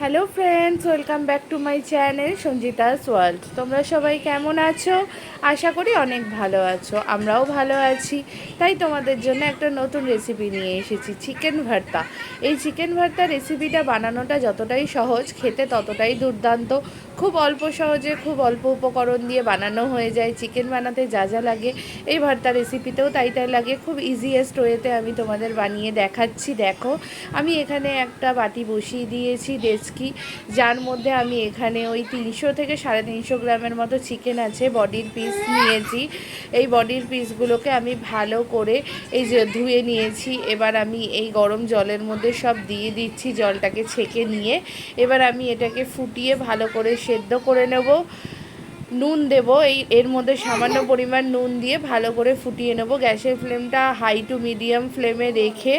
Hello friends, welcome back to my channel Sanjita's world. তোমরা সবাই কেমন আছো? আশা করি অনেক ভালো আছো, আমরাও ভালো আছি। তাই তোমাদের জন্য একটা নতুন রেসিপি নিয়ে এসেছি, চিকেন ভর্তা। এই চিকেন ভর্তা রেসিপিটা বানানোটা যতটাই সহজ, খেতে ততটাই দুর্দান্ত। খুব অল্প সহজে, খুব অল্প উপকরণ দিয়ে বানানো হয়ে যায়। চিকেন বানাতে যা যা লাগে এই ভর্তা রেসিপিতেও তাই তাই লাগে। খুব ইজিয়েস্ট ওয়েতে আমি তোমাদের বানিয়ে দেখাচ্ছি। দেখো, আমি এখানে একটা বাটি বসিয়ে দিয়েছি ডেচকি, যার মধ্যে আমি এখানে ওই 300 থেকে 350 গ্রামের মতো চিকেন আছে, বডির পিস নিয়েছি। এই বডির পিসগুলোকে আমি ভালো করে এই যে ধুয়ে নিয়েছি। এবার আমি এই গরম জলের মধ্যে সব দিয়ে দিচ্ছি, জলটাকে ছেঁকে নিয়ে। এবার আমি এটাকে ফুটিয়ে ভালো করে সেদ্ধ করে নেব। নুন দেব, এর মধ্যে সামান্য পরিমাণ নুন দিয়ে ভালো করে ফুটিয়ে নেব। গ্যাসের ফ্লেমটা হাই টু মিডিয়াম ফ্লেমে রেখে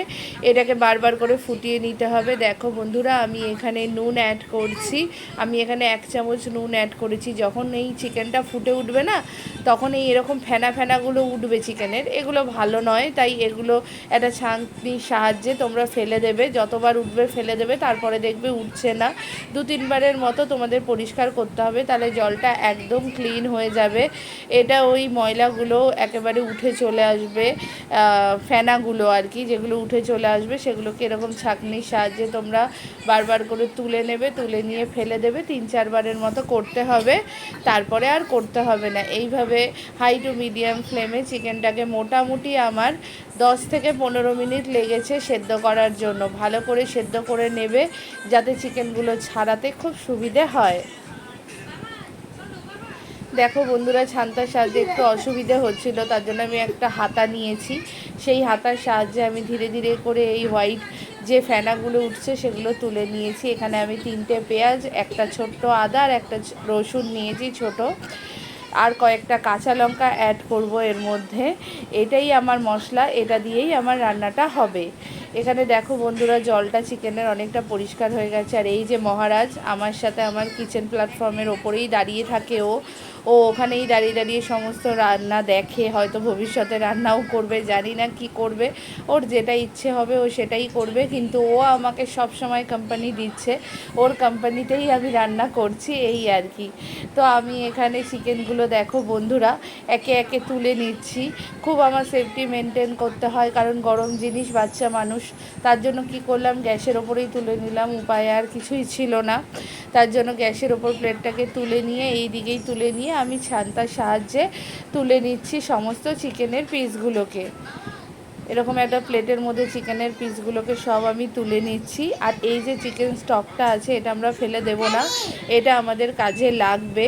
এটাকে বারবার করে ফুটিয়ে নিতে হবে। দেখো বন্ধুরা, আমি এখানে নুন অ্যাড করছি। আমি এখানে 1 চামচ নুন অ্যাড করেছি। যখন এই চিকেনটা ফুটে উঠবে না, তখন এই এরকম ফেনা ফেনাগুলো উঠবে চিকেনের, এগুলো ভালো নয়। তাই এগুলো একটা ছাঁকনির সাহায্যে তোমরা ফেলে দেবে। যতবার উঠবে ফেলে দেবে, তারপরে দেখবে উঠছে না। 2-3 বারের মতো তোমাদের পরিষ্কার করতে হবে, তাহলে জলটা একদম ক্লিন হয়ে যাবে। এটা ওই ময়লাগুলো একেবারে উঠে চলে আসবে, ফেনাগুলো আর কি, যেগুলো উঠে চলে আসবে সেগুলোকে এরকম ছাঁকনির সাহায্যে তোমরা বারবার করে তুলে নেবে। তুলে নিয়ে ফেলে দেবে। 3-4 বারের মতো করতে হবে, তারপরে আর করতে হবে না। এইভাবে হাই টু মিডিয়াম ফ্লেমে চিকেনটাকে মোটামুটি আমার 10 থেকে 15 মিনিট লেগেছে সেদ্ধ করার জন্য। ভালো করে সেদ্ধ করে নেবে, যাতে চিকেনগুলো ছাড়াতে খুব সুবিধে হয়। দেখো বন্ধুরা, ছান্তার সাহায্যে একটু অসুবিধে হচ্ছিল, তার জন্য আমি একটা হাতা নিয়েছি। সেই হাতার সাহায্যে আমি ধীরে ধীরে করে এই হোয়াইট যে ফেনাগুলো উঠছে সেগুলো তুলে নিয়েছি। এখানে আমি 3টে পেঁয়াজ, একটা ছোট্ট আদা আর একটা রসুন নিয়েছি ছোট, আর কয়েকটা কাঁচা লঙ্কা অ্যাড করব এর মধ্যে। এটাই আমার মশলা, এটা দিয়েই আমার রান্নাটা হবে। এখানে দেখো বন্ধুরা, জলটা চিকেনের অনেকটা পরিষ্কার হয়ে গেছে। আর এই যে মহারাজ আমার সাথে আমার কিচেন প্ল্যাটফর্মের ওপরেই দাঁড়িয়ে থাকে, ও ওখানেই দাঁড়িয়ে দাঁড়িয়ে সমস্ত রান্না দেখে। হয়তো ভবিষ্যতে রান্নাও করবে, জানি না কি করবে। ওর যেটা ইচ্ছে হবে ও সেটাই করবে, কিন্তু ও আমাকে সব সময় কোম্পানি দিচ্ছে। ওর কোম্পানিতেই আমি রান্না করছি, এই আর কি। তো আমি এখানে চিকেনগুলো দেখো বন্ধুরা একে একে তুলে নিচ্ছি। খুব আমার সেফটি মেনটেন করতে হয়, কারণ গরম জিনিস, বাচ্চা মানুষ। তার জন্য কি করলাম, গ্যাসের ওপরেই তুলে নিলাম, উপায় আর কিছুই ছিল না। তার জন্য গ্যাসের ওপর প্লেটটাকে তুলে নিয়ে এই দিকেই তুলে নিয়ে আমি ছান্তার সাহায্যে তুলে নিচ্ছি সমস্ত চিকেনের পিসগুলোকে। এরকম একটা প্লেটের মধ্যে চিকেনের পিসগুলোকে সব আমি তুলে নিচ্ছি। আর এই যে চিকেন স্টকটা আছে, এটা আমরা ফেলে দেব না, এটা আমাদের কাজে লাগবে।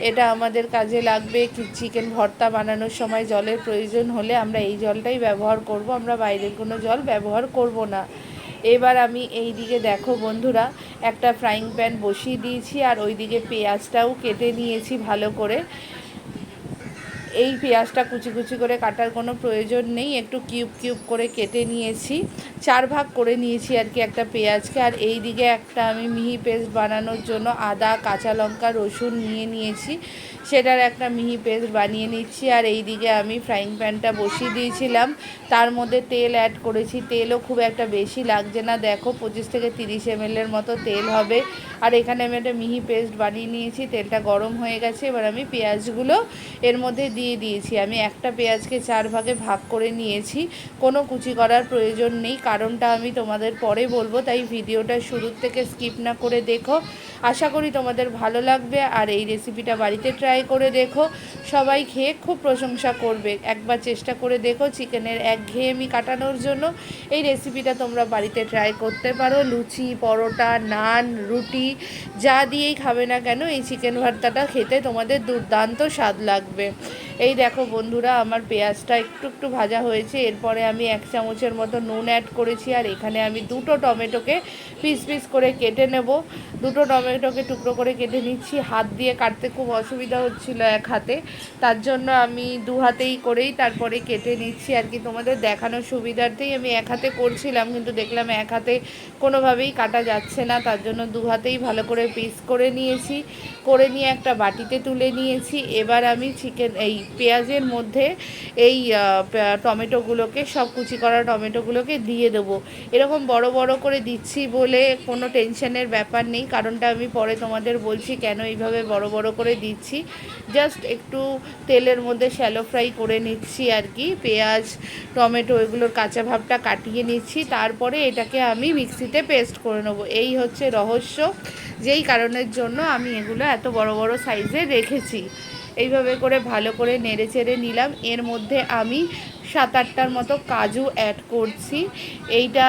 এটা আমাদের কাজে লাগবে চিকেন ভর্তা বানানোর সময় জলের প্রয়োজন হলে আমরা এই জলটাই ব্যবহার করব, আমরা বাইরের কোনো জল ব্যবহার করব না। এবার আমি এই দিকে দেখো বন্ধুরা একটা ফ্রাইং প্যান বসিয়ে দিয়েছি, আর ওই দিকে পেঁয়াজটাও কেটে নিয়েছি ভালো করে। এই পেঁয়াজটা কুচি কুচি করে কাটার কোনো প্রয়োজন নেই, একটু কিউব কিউব করে কেটে নিয়েছি, 4 ভাগ করে নিয়েছি আর কি একটা পেঁয়াজকে। আর এই দিকে একটা আমি মিহি পেস্ট বানানোর জন্য আদা, কাঁচা লঙ্কা, রসুন নিয়েছি, সেটার একটা মিহি পেস্ট বানিয়ে নিচ্ছি। আর এই দিকে আমি ফ্রাইং প্যানটা বসিয়ে দিয়েছিলাম, তার মধ্যে তেল অ্যাড করেছি। তেলও খুব একটা বেশি লাগছে না, দেখো 25 থেকে 30 ml মতো তেল হবে। আর এখানে আমি একটা মিহি পেস্ট বানিয়ে নিয়েছি, তেলটা গরম হয়ে গেছে। এবার আমি পেঁয়াজগুলো এর মধ্যে দিয়ে দিয়েছি। আমি একটা পেঁয়াজকে 4 ভাগে ভাগ করে নিয়েছি, কোনো কুচি করার প্রয়োজন নেই, কারণটা আমি তোমাদের পরে বলবো, তাই ভিডিওটা শুরুর থেকে স্কিপ না করে দেখো। আশা করি তোমাদের ভালো লাগবে। আর এই রেসিপিটা বাড়িতে ট্রাই করে দেখো, সবাই খেয়ে খুব প্রশংসা করবে। একবার চেষ্টা করে দেখো চিকেনের একঘেয়েমি কাটানোর জন্য এই রেসিপিটা তোমরা বাড়িতে ট্রাই করতে পারো। লুচি, পরোটা, নান, রুটি যা দিয়েই খাবে না কেন, এই চিকেন ভর্তাটা খেতে তোমাদের দুর্দান্ত স্বাদ লাগবে। এই দেখো বন্ধুরা, আমার পেঁয়াজটা একটু একটু ভাজা হয়েছে। এরপরে আমি 1 চামচের মতো নুন অ্যাড করেছি, আর এখানে আমি 2টো টমেটোকে পিস পিস করে কেটে নেব। 2টো টমেটো টমেটোকে টুকরো করে কেটে নিচ্ছি। হাত দিয়ে কাটতে খুব অসুবিধা হচ্ছিল এক হাতে, তার জন্য আমি দু হাতেই করেই তারপরে কেটে নিচ্ছি আর কি। তোমাদের দেখানোর সুবিধার্থেই আমি এক হাতে করছিলাম, কিন্তু দেখলাম এক হাতে কোনোভাবেই কাটা যাচ্ছে না, তার জন্য দু হাতেই ভালো করে পিস করে নিয়েছি। করে নিয়ে একটা বাটিতে তুলে নিয়েছি। এবার আমি এই পেঁয়াজের মধ্যে এই টমেটোগুলোকে, সব কুচি করা টমেটোগুলোকে দিয়ে দেবো। এরকম বড় বড় করে দিচ্ছি বলে কোনো টেনশনের ব্যাপার নেই, কারণটা আমি পরে তোমাদের বলছি কেন এইভাবে বড় বড় করে দিচ্ছি। জাস্ট একটু তেলের মধ্যে শ্যালো ফ্রাই করে নিচ্ছি আর কি। পেঁয়াজ টমেটো এগুলোর কাঁচা ভাবটা কাটিয়ে নিচ্ছি, তারপরে এটাকে আমি মিক্সিতে পেস্ট করে নেবো। এই হচ্ছে রহস্য, যেই কারণের জন্য আমি এগুলো এত বড় বড় সাইজে রেখেছি। এইভাবে করে ভালো করে নেড়ে চেড়ে নিলাম। এর মধ্যে আমি 7-8টার মতো কাজু অ্যাড করছি। এইটা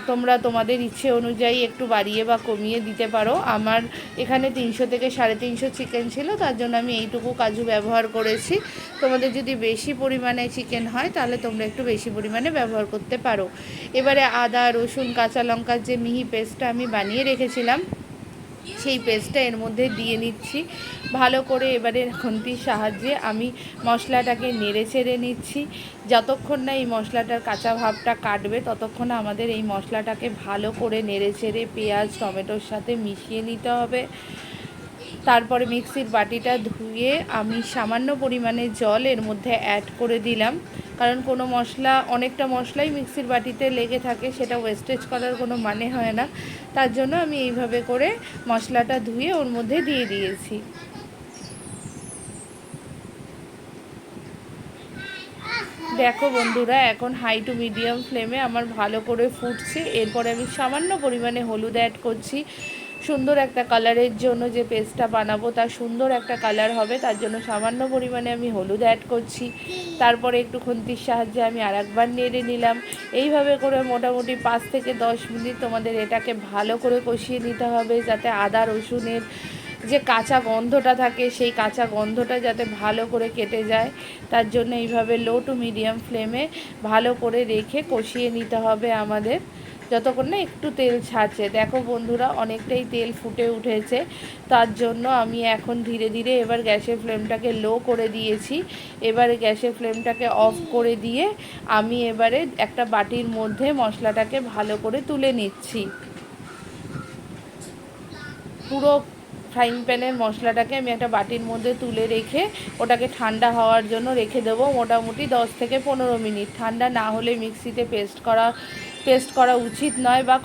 তোমরা তোমাদের ইচ্ছে অনুযায়ী একটু বাড়িয়ে বা কমিয়ে দিতে পারো। আমার এখানে 300 থেকে 350 চিকেন ছিল, তার জন্য আমি এইটুকু কাজু ব্যবহার করেছি। তোমাদের যদি বেশি পরিমাণে চিকেন হয় তাহলে তোমরা একটু বেশি পরিমাণে ব্যবহার করতে পারো। এবারে আদা রসুন কাঁচা লঙ্কার যে মিহি পেস্টটা আমি বানিয়ে রেখেছিলাম, সেই পেস্টটা এর মধ্যে দিয়ে নিচ্ছি ভালো করে। এবারে খুন্তির সাহায্যে আমি মশলাটাকে নেড়ে চেড়ে নিচ্ছি। যতক্ষণ না এই মশলাটার কাঁচা ভাবটা কাটবে ততক্ষণ আমাদের এই মশলাটাকে ভালো করে নেড়ে চেড়ে পেঁয়াজ টমেটোর সাথে মিশিয়ে নিতে হবে। তারপরে মিক্সির বাটিটা ধুয়ে আমি সামান্য পরিমাণে জল এর মধ্যে অ্যাড করে দিলাম, কারণ কোনো মশলা, অনেকটা মশলাই মিক্সির বাটিতে লেগে থাকে, সেটা ওয়েস্টেজ করার কোনো মানে হয় না। তার জন্য আমি এইভাবে করে মশলাটা ধুয়ে ওর মধ্যে দিয়ে দিয়েছি। দেখো বন্ধুরা, এখন হাই টু মিডিয়াম ফ্লেমে আমার ভালো করে ফুটছে। এরপরে আমি সামান্য পরিমাণে হলুদ অ্যাড করছি, সুন্দর একটা কালারের জন্য। যে পেস্টটা বানাবো তার সুন্দর একটা কালার হবে, তার জন্য সামান্য পরিমাণে আমি হলুদ অ্যাড করছি। তারপরে একটু খুন্তির সাহায্যে আমি আরেকবার নেড়ে নিলাম। এইভাবে করে মোটামুটি 5 থেকে 10 মিনিট তোমাদের এটাকে ভালো করে কষিয়ে নিতে হবে, যাতে আদা রসুনের যে কাঁচা গন্ধটা থাকে সেই কাঁচা গন্ধটা যাতে ভালো করে কেটে যায়। তার জন্য এইভাবে লো টু মিডিয়াম ফ্লেমে ভালো করে রেখে কষিয়ে নিতে হবে আমাদের, যতক্ষণ না একটু তেল ছাড়ছে। দেখো বন্ধুরা, অনেকটাই তেল ফুটে উঠেছে। তার জন্য আমি এখন ধীরে ধীরে এবার গ্যাসের ফ্লেমটাকে লো করে দিয়েছি। এবারে গ্যাসের ফ্লেমটাকে অফ করে দিয়ে আমি এবারে একটা বাটির মধ্যে মশলাটাকে ভালো করে তুলে নিচ্ছি। পুরো ফ্রাইং প্যানের মশলাটাকে আমি একটা বাটির মধ্যে তুলে রেখে ওটাকে ঠান্ডা হওয়ার জন্য রেখে দেবো মোটামুটি 10 থেকে 15 মিনিট। ঠান্ডা না হলে মিক্সিতে পেস্ট করা উচিত নয়, বা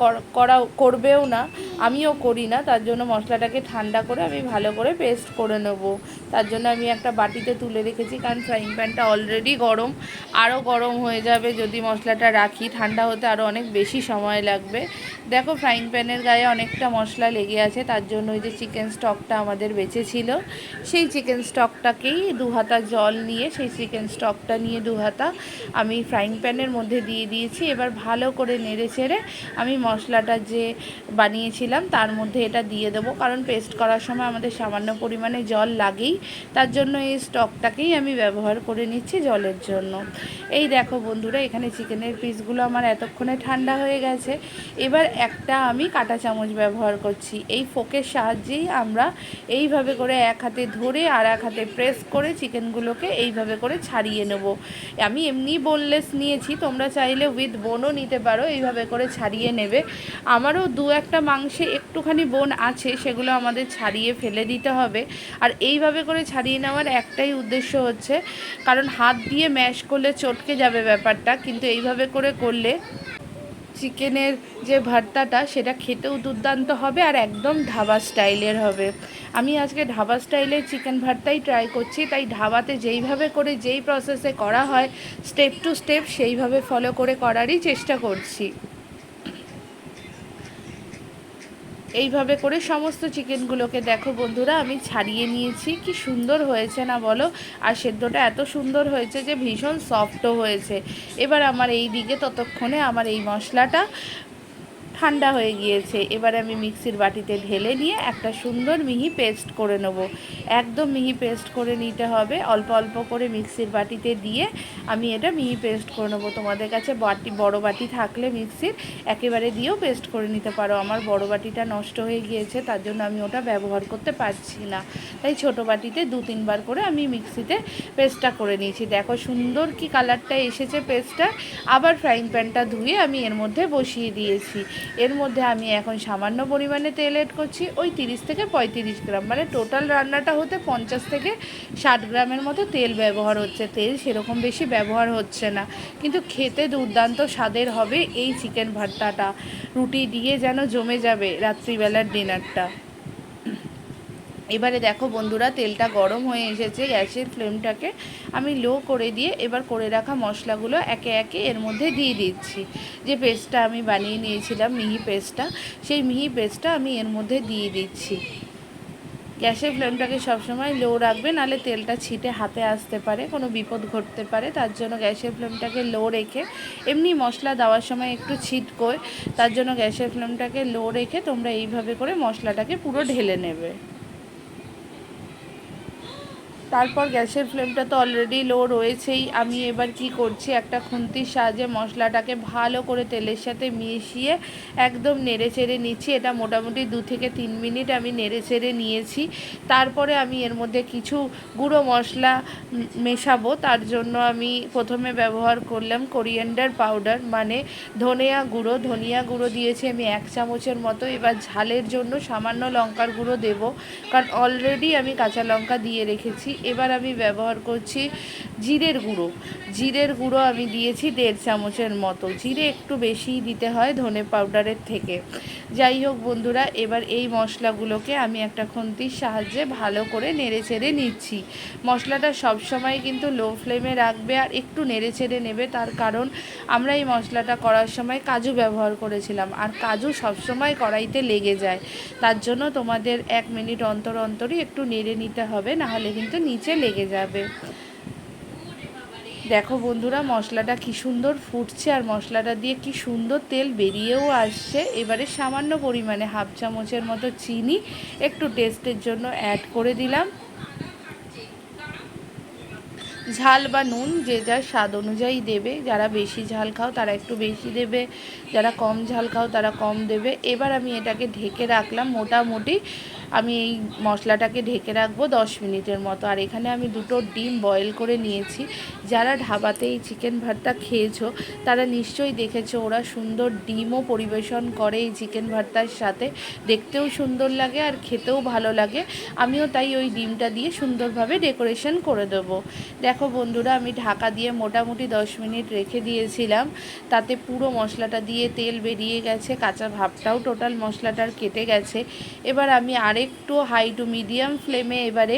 করবেও না, আমিও করি না। তার জন্য মশলাটাকে ঠান্ডা করে আমি ভালো করে পেস্ট করে নেব। তার জন্য আমি একটা বাটিতে তুলে রেখেছি, কারণ ফ্রাইং প্যানটা অলরেডি গরম, আরও গরম হয়ে যাবে যদি মশলাটা রাখি। ঠান্ডা হতে আরও অনেক বেশি সময় লাগবে। দেখো ফ্রাইং প্যানের গায়ে অনেকটা মশলা লেগে আছে, তার জন্য ওই যে চিকেন স্টকটা আমাদের বেঁচে ছিল, সেই চিকেন স্টকটাকেই 2 হাতা জল নিয়ে, সেই চিকেন স্টকটা নিয়ে 2 হাতা আমি ফ্রাইং প্যানের মধ্যে দিয়ে দিয়েছি। এবার ভালো করে নেড়ে চেড়ে আমি মশলাটা যে বানিয়েছিলাম তার মধ্যে এটা দিয়ে দেবো, কারণ পেস্ট করার সময় আমাদের সামান্য পরিমাণে জল লাগেই, তার জন্য এই স্টকটাকেই আমি ব্যবহার করে নিচ্ছি জলের জন্য। এই দেখো বন্ধুরা, এখানে চিকেনের পিসগুলো আমার এতক্ষণে ঠান্ডা হয়ে গেছে। এবার একটা আমি কাঁটা চামচ ব্যবহার করছি। এই ফোকের সাহায্যেই আমরা এইভাবে করে এক হাতে ধরে আর এক হাতে প্রেস করে চিকেনগুলোকে এইভাবে করে ছাড়িয়ে নেব। আমি এমনি বোনলেস নিয়েছি, তোমরা চাইলে উইথ বোনও নিতে পারো। এইভাবে করে ছাড়িয়ে নেবে। আমারও 2-1টা মাংসে একটুখানি বোন আছে, সেগুলো আমাদের ছাড়িয়ে ফেলে দিতে হবে। আর এইভাবে করে ছাড়িয়ে নেওয়ার একটাই উদ্দেশ্য হচ্ছে, কারণ হাত দিয়ে ম্যাশ করলে চটকে যাবে ব্যাপারটা, কিন্তু এইভাবে করে করলে চিকেনের যে ভর্তাটা সেটা খেতেও দুর্দান্ত হবে আর একদম ধাবা স্টাইলের হবে। আমি আজকে ধাবা স্টাইলের চিকেন ভর্তাই ট্রাই করছি, তাই ধাবাতে যেইভাবে করে যেই প্রসেসে করা হয় স্টেপ টু স্টেপ সেইভাবে ফলো করে করারই চেষ্টা করছি। এইভাবে করে সমস্ত চিকেনগুলোকে দেখো বন্ধুরা আমি ছাড়িয়ে নিয়েছি। কি সুন্দর হয়েছে না বলো? আর সেদ্ধটা এত সুন্দর হয়েছে যে ভীষণ সফটও হয়েছে। এবার আমার এই দিকে ততক্ষণে আমার এই মশলাটা ঠান্ডা হয়ে গিয়েছে। এবার আমি মিক্সির বাটিতে ঢেলে নিয়ে একটা সুন্দর মিহি পেস্ট করে নেব। একদম মিহি পেস্ট করে নিতে হবে, অল্প অল্প করে মিক্সির বাটিতে দিয়ে আমি এটা মিহি পেস্ট করে নেবো। তোমাদের কাছে বড় বাটি থাকলে মিক্সির একেবারে দিয়েও পেস্ট করে নিতে পারো। আমার বড় বাটিটা নষ্ট হয়ে গিয়েছে, তার জন্য আমি ওটা ব্যবহার করতে পারছি না, তাই ছোট বাটিতে 2-3 বার করে আমি মিক্সিতে পেস্টটা করে নিয়েছি। দেখো সুন্দর কি কালারটা এসেছে পেস্টটা। আবার ফ্রাইং প্যানটা ধুয়ে আমি এর মধ্যে বসিয়ে দিয়েছি। এর মধ্যে আমি এখন সামান্য পরিমাণে তেল এড করছি, ওই 30 থেকে 35 গ্রাম, মানে টোটাল রান্নাটা হতে 50 থেকে 60 গ্রামের মতো তেল ব্যবহার হচ্ছে। তেল সেরকম বেশি ব্যবহার হচ্ছে না, কিন্তু খেতে দুর্দান্ত স্বাদের হবে এই চিকেন ভর্তাটা। রুটি দিয়ে যেন জমে যাবে রাত্রিবেলার ডিনারটা। এবারে দেখো বন্ধুরা, তেলটা গরম হয়ে এসেছে। গ্যাসের ফ্লেমটাকে আমি লো করে দিয়ে এবার করে রাখা মশলাগুলো একে একে এর মধ্যে দিয়ে দিচ্ছি। যে পেস্টটা আমি বানিয়ে নিয়েছিলাম মিহি পেস্টটা, সেই মিহি পেস্টটা আমি এর মধ্যে দিয়ে দিচ্ছি। গ্যাসের ফ্লেমটাকে সবসময় লো রাখবে, নাহলে তেলটা ছিটে হাতে আসতে পারে, কোনো বিপদ ঘটতে পারে। তার জন্য গ্যাসের ফ্লেমটাকে লো রেখে, এমনি মশলা দেওয়ার সময় একটু ছিটকোয়, তার জন্য গ্যাসের ফ্লেমটাকে লো রেখে তোমরা এইভাবে করে মশলাটাকে পুরো ঢেলে নেবে। তারপর গ্যাসের ফ্লেমটা তো অলরেডি লো রয়েছেই। আমি এবার কি করছি, একটা খুন্তির সাহায্যে মশলাটাকে ভালো করে তেলের সাথে মিশিয়ে একদম নেড়ে চেড়ে নিচ্ছি। এটা মোটামুটি 2 থেকে 3 মিনিট আমি নেড়ে চেড়ে নিয়েছি। তারপরে আমি এর মধ্যে কিছু গুঁড়ো মশলা মেশাবো। তার জন্য আমি প্রথমে ব্যবহার করলাম কোরিয়েন্ডার পাউডার, মানে ধনিয়া গুঁড়ো দিয়েছি আমি 1 চামচের মতো। এবার ঝালের জন্য সামান্য লঙ্কার গুঁড়ো দেবো, কারণ অলরেডি আমি কাঁচা লঙ্কা দিয়ে রেখেছি। এবার আমি ব্যবহার করছি জিরের গুঁড়ো আমি দিয়েছি 1.5 চামচের মতো। জিরে একটু বেশিই দিতে হয় ধনে পাউডারের থেকে। যাই হোক বন্ধুরা, এবার এই মশলাগুলোকে আমি একটা খুন্তির সাহায্যে ভালো করে নেড়ে চেড়ে নিচ্ছি। মশলাটা সবসময় কিন্তু লো ফ্লেমে রাখবে আর একটু নেড়ে চেড়ে নেবে, তার কারণ আমরা এই মশলাটা করার সময় কাজু ব্যবহার করেছিলাম, আর কাজু সবসময় কড়াইতে লেগে যায়। তার জন্য তোমাদের 1 মিনিট অন্তর অন্তরই একটু নেড়ে নিতে হবে, নাহলে কিন্তু নিচে লেগে যাবে। দেখো বন্ধুরা, মশলাটা কি সুন্দর ফুটছে আর মশলাটা দিয়ে কি সুন্দর তেল বেরিয়েও আসছে। এবারে সামান্য পরিমাণে 1/2 চামচের মতো চিনি একটু টেস্টের জন্য অ্যাড করে দিলাম। ঝাল বা নুন যে যার স্বাদ অনুযায়ী দেবে। যারা বেশি ঝাল খাও তারা একটু বেশি দেবে, যারা কম ঝাল খাও তারা কম দেবে। এবার আমি এটাকে ঢেকে রাখলাম। মোটামুটি আমি এই মশলাটাকে ঢেকে রাখবো 10 মিনিটের মতো। আর এখানে আমি 2টো ডিম বয়েল করে নিয়েছি। যারা ঢাবাতে এই চিকেন ভর্তা খেয়েছো তারা নিশ্চয়ই দেখেছো, ওরা সুন্দর ডিমও পরিবেশন করে এই চিকেন ভর্তার সাথে। দেখতেও সুন্দর লাগে আর খেতেও ভালো লাগে। আমিও তাই ওই ডিমটা দিয়ে সুন্দরভাবে ডেকোরেশন করে দেবো। দেখো বন্ধুরা, আমি ঢাকা দিয়ে মোটামুটি 10 মিনিট রেখে দিয়েছিলাম। তাতে পুরো মশলাটা দিয়ে তেল বেরিয়ে গেছে, কাঁচা ভাবটাও টোটাল মশলাটার কেটে গেছে। এবার আমি আরেকটু হাই টু মিডিয়াম ফ্লেমে এবারে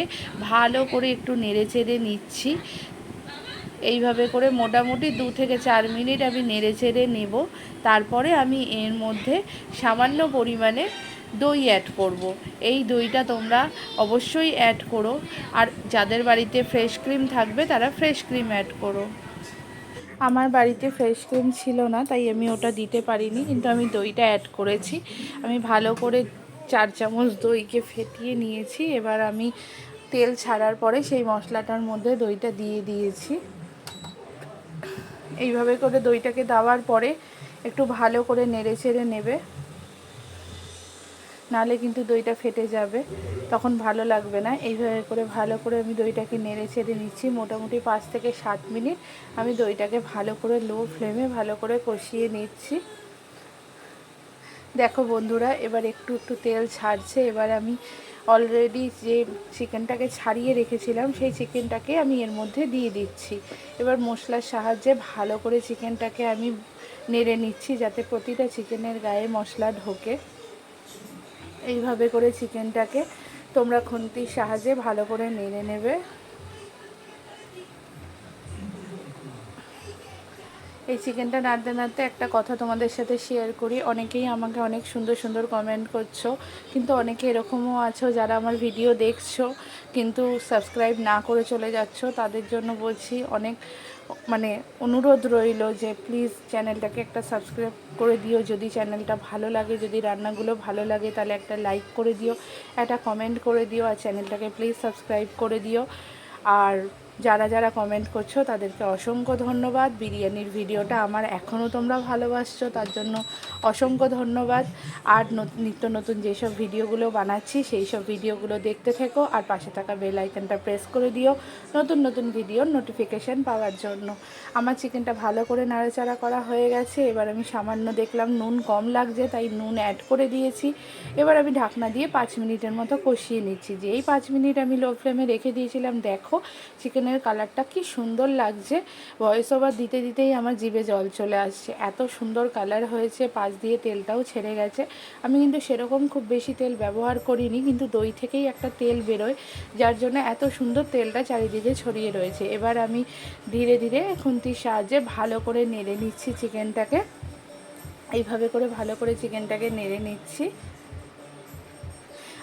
ভালো করে একটু নেড়ে চেড়ে নিচ্ছি। এইভাবে করে মোটামুটি 2 থেকে 4 মিনিট আমি নেড়ে চেড়ে নেব। তারপরে আমি এর মধ্যে সামান্য পরিমাণে দই অ্যাড করব। এই দইটা তোমরা অবশ্যই অ্যাড করো, আর যাদের বাড়িতে ফ্রেশ ক্রিম থাকবে তারা ফ্রেশ ক্রিম অ্যাড করো। আমার বাড়িতে ফ্রেশ ক্রিম ছিল না, তাই আমি ওটা দিতে পারিনি, কিন্তু আমি দইটা অ্যাড করেছি। আমি ভালো করে 4 চামচ দইকে ফেটিয়ে নিয়েছি। এবার আমি তেল ছাড়ার পরে সেই মশলাটার মধ্যে দইটা দিয়ে দিয়েছি। এইভাবে করে দইটাকে দেওয়ার পরে একটু ভালো করে নেড়ে চেড়ে নেবে, নাহলে কিন্তু দইটা ফেটে যাবে, তখন ভালো লাগবে না। এইভাবে করে ভালো করে আমি দইটাকে নেড়ে চেড়ে নিচ্ছি। মোটামুটি 5 থেকে 7 মিনিট আমি দইটাকে ভালো করে লো ফ্লেমে ভালো করে কষিয়ে নিচ্ছি। দেখো বন্ধুরা, এবার একটু একটু তেল ছাড়ছে। এবার আমি অলরেডি যে চিকেনটাকে ছাড়িয়ে রেখেছিলাম সেই চিকেনটাকে আমি এর মধ্যে দিয়ে দিচ্ছি। এবার মশলার সাহায্যে ভালো করে চিকেনটাকে আমি নেড়ে নিচ্ছি, যাতে প্রতিটা চিকেনের গায়ে মশলা ঢোকে। এইভাবে করে চিকেনটাকে তোমরা খুন্তির সাহায্যে ভালো করে নেড়ে নেবে। এই চিকেনটা নাড়তে নাড়তে একটা কথা তোমাদের সাথে শেয়ার করি। অনেকেই আমাকে অনেক সুন্দর সুন্দর কমেন্ট করছো, কিন্তু অনেকে এরকমও আছো যারা আমার ভিডিও দেখছো কিন্তু সাবস্ক্রাইব না করে চলে যাচ্ছো। তাদের জন্য বলছি, অনেক মানে অনুরোধ রইল যে প্লিজ চ্যানেলটাকে একটা সাবস্ক্রাইব করে দিও, যদি চ্যানেলটা ভালো লাগে, যদি রান্নাগুলো ভালো লাগে তাহলে একটা লাইক করে দিও, একটা কমেন্ট করে দিও, আর চ্যানেলটাকে প্লিজ সাবস্ক্রাইব করে দিও। আর যারা যারা কমেন্ট করছো তাদেরকে অসংখ্য ধন্যবাদ। বিরিয়ানির ভিডিওটা আমার এখনও তোমরা ভালোবাসছো, তার জন্য অসংখ্য ধন্যবাদ। আর নিত্য নতুন যেসব ভিডিওগুলো বানাচ্ছি সেই সব ভিডিওগুলো দেখতে থেকো, আর পাশে থাকা বেল আইকনটা প্রেস করে দিও নতুন নতুন ভিডিওর নোটিফিকেশান পাওয়ার জন্য। আমার চিকেনটা ভালো করে নাড়াচাড়া করা হয়ে গেছে। এবার আমি সামান্য দেখলাম নুন কম লাগছে, তাই নুন অ্যাড করে দিয়েছি। এবার আমি ঢাকনা দিয়ে 5 মিনিটের মতো কষিয়ে নিচ্ছি। যেই 5 মিনিট আমি লো ফ্লেমে রেখে দিয়েছিলাম, দেখো চিকেনের কালারটা কি সুন্দর লাগছে। ভয়েস ওভার দিতে দিতেই আমার জিভে জল চলে আসছে, এত সুন্দর কালার হয়েছে, পাশ দিয়ে তেলটাও ছেড়ে গেছে। আমি কিন্তু সেরকম খুব বেশি তেল ব্যবহার করিনি, কিন্তু দই থেকেই একটা তেল বেরোয়, যার জন্য এত সুন্দর তেলটা চারিদিকে ছড়িয়ে রয়েছে। এবার আমি ধীরে ধীরে খুন্তির সাহায্যে ভালো করে নেড়ে নিচ্ছি চিকেনটাকে। এইভাবে করে ভালো করে চিকেনটাকে নেড়ে নিচ্ছি।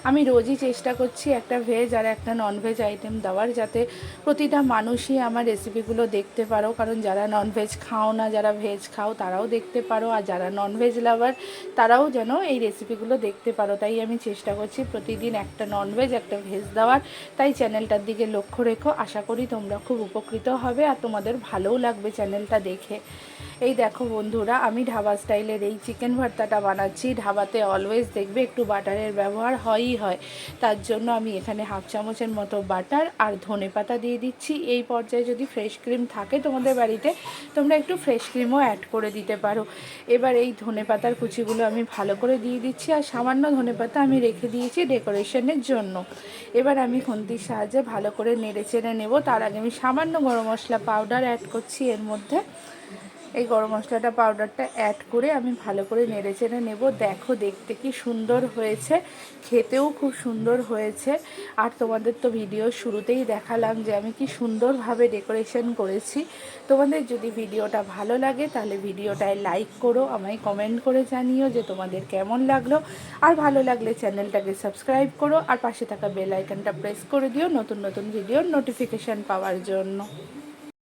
আমি রোজই চেষ্টা করছি একটা ভেজ আর একটা ননভেজ আইটেম দেওয়ার, যাতে প্রতিটা মানুষই আমার রেসিপিগুলো দেখতে পারো। কারণ যারা ননভেজ খাও না, যারা ভেজ খাও তারাও দেখতে পারো, আর যারা ননভেজ লাভার তারাও যেন এই রেসিপিগুলো দেখতে পারো। তাই আমি চেষ্টা করছি প্রতিদিন একটা ননভেজ একটা ভেজ দেওয়ার। তাই চ্যানেলটার দিকে লক্ষ্য রেখো, আশা করি তোমরা খুব উপকৃত হবে আর তোমাদের ভালোও লাগবে চ্যানেলটা দেখে। এই দেখো বন্ধুরা, আমি ধাবা স্টাইলের এই চিকেন ভর্তাটা বানাচ্ছি। ধাবাতে অলওয়েজ দেখবে একটু বাটারের ব্যবহার হয়ই হয়, তার জন্য আমি এখানে হাফ চামচের মতো বাটার আর ধনেপাতা দিয়ে দিচ্ছি। এই পর্যায়ে যদি ফ্রেশ ক্রিম থাকে তোমাদের বাড়িতে, তোমরা একটু ফ্রেশ ক্রিমও অ্যাড করে দিতে পারো। এবার এই ধনেপাতার কুচিগুলো আমি ভালো করে দিয়ে দিচ্ছি, আর সামান্য ধনেপাতা আমি রেখে দিয়েছি ডেকোরেশনের জন্য। এবার আমি খুন্তির সাহায্যে ভালো করে নেড়ে চেড়ে নেব। তার আগে আমি সামান্য গরম মশলা পাউডার অ্যাড করছি এর মধ্যে। এই গরম মশলাটা পাউডারটা অ্যাড করে আমি ভালো করে নেড়ে চেড়ে নেব। দেখো দেখতে কি সুন্দর হয়েছে, খেতেও খুব সুন্দর হয়েছে। আর তোমাদের তো ভিডিও শুরুতেই দেখালাম যে আমি কি সুন্দরভাবে ডেকোরেশন করেছি। তোমাদের যদি ভিডিওটা ভালো লাগে তাহলে ভিডিওটায় লাইক করো, আমায় কমেন্ট করে জানিও যে তোমাদের কেমন লাগলো। আর ভালো লাগলে চ্যানেলটাকে সাবস্ক্রাইব করো, আর পাশে থাকা বেল আইকনটা প্রেস করে দিও নতুন নতুন ভিডিওর নোটিফিকেশান পাওয়ার জন্য।